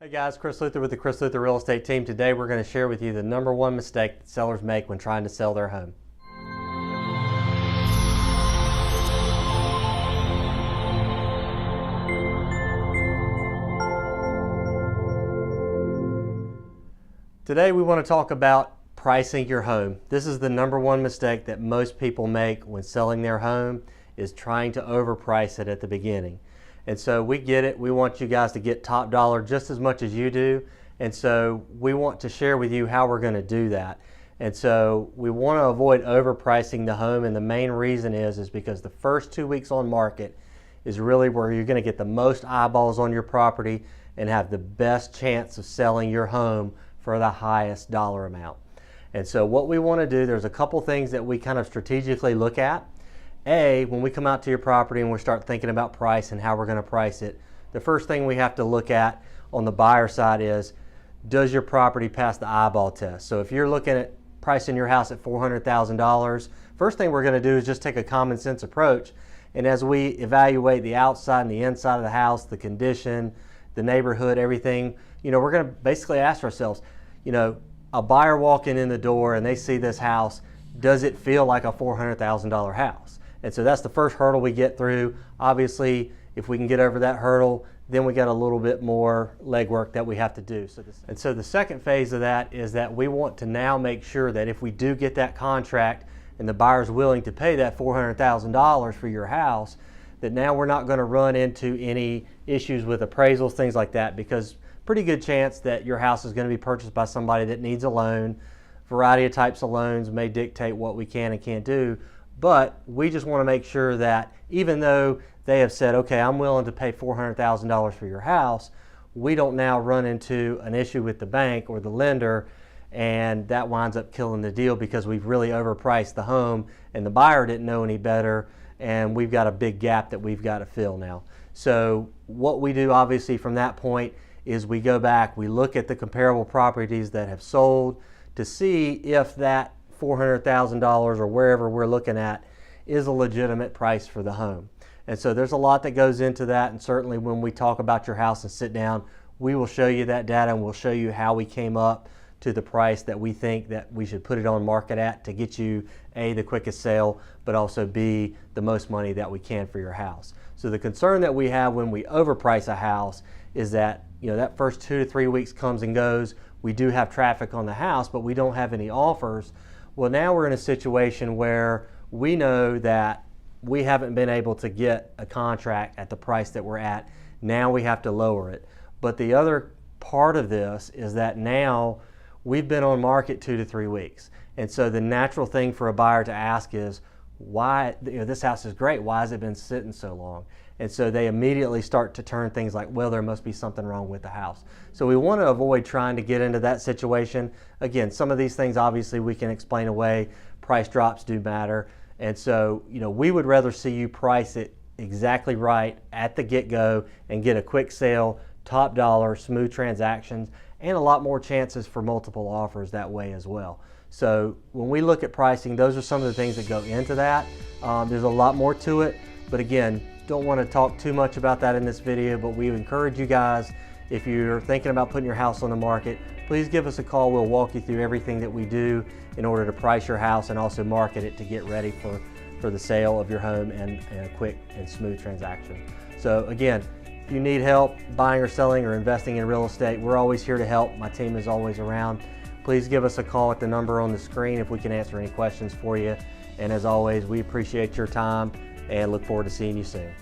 Hey guys, Chris Luther with the Chris Luther Real Estate Team. Today we're going to share with you the number one mistake that sellers make when trying to sell their home. Today we want to talk about pricing your home. This is the number one mistake that most people make when selling their home, is trying to overprice it at the beginning. And so we get it. We want you guys to get top dollar just as much as you do. And so we want to share with you how we're going to do that. And so we want to avoid overpricing the home. And the main reason is because the first 2 weeks on market is really where you're going to get the most eyeballs on your property and have the best chance of selling your home for the highest dollar amount. And so what we want to do, there's a couple things that we kind of strategically look at. When we come out to your property and we start thinking about price and how we're going to price it, the first thing we have to look at on the buyer side is, does your property pass the eyeball test? So if you're looking at pricing your house at $400,000, first thing we're going to do is just take a common sense approach. And as we evaluate the outside and the inside of the house, the condition, the neighborhood, everything, we're going to basically ask ourselves, a buyer walking in the door and they see this house, does it feel like a $400,000 house? And so that's the first hurdle we get through. Obviously, if we can get over that hurdle, then we got a little bit more legwork that we have to do. So the second phase of that is that we want to now make sure that if we do get that contract and the buyer's willing to pay that $400,000 for your house, that now we're not going to run into any issues with appraisals, things like that, because pretty good chance that your house is going to be purchased by somebody that needs a loan. Variety of types of loans may dictate what we can and can't do. But we just want to make sure that even though they have said, okay, I'm willing to pay $400,000 for your house, we don't now run into an issue with the bank or the lender, and that winds up killing the deal because we've really overpriced the home and the buyer didn't know any better, and we've got a big gap that we've got to fill now. So what we do obviously from that point is we go back, we look at the comparable properties that have sold to see if that $400,000 or wherever we're looking at is a legitimate price for the home. And so there's a lot that goes into that, and certainly when we talk about your house and sit down, we will show you that data and we'll show you how we came up to the price that we think that we should put it on market at to get you A, the quickest sale, but also B, the most money that we can for your house. So the concern that we have when we overprice a house is that that first 2 to 3 weeks comes and goes. We do have traffic on the house, but we don't have any offers. Well, now we're in a situation where we know that we haven't been able to get a contract at the price that we're at. Now we have to lower it. But the other part of this is that now we've been on market 2 to 3 weeks. And so the natural thing for a buyer to ask is, why, this house is great, why has it been sitting so long? And so they immediately start to turn things like, well, there must be something wrong with the house. So we want to avoid trying to get into that situation. Again, some of these things obviously we can explain away. Price drops do matter. And so, we would rather see you price it exactly right at the get-go and get a quick sale, top dollar, smooth transactions, and a lot more chances for multiple offers that way as well. So when we look at pricing, those are some of the things that go into that. There's a lot more to it, but again, don't want to talk too much about that in this video, but we encourage you guys, if you're thinking about putting your house on the market, please give us a call. We'll walk you through everything that we do in order to price your house and also market it to get ready for the sale of your home and a quick and smooth transaction. So again, if you need help buying or selling or investing in real estate, we're always here to help. My team is always around. Please give us a call at the number on the screen if we can answer any questions for you. And as always, we appreciate your time and look forward to seeing you soon.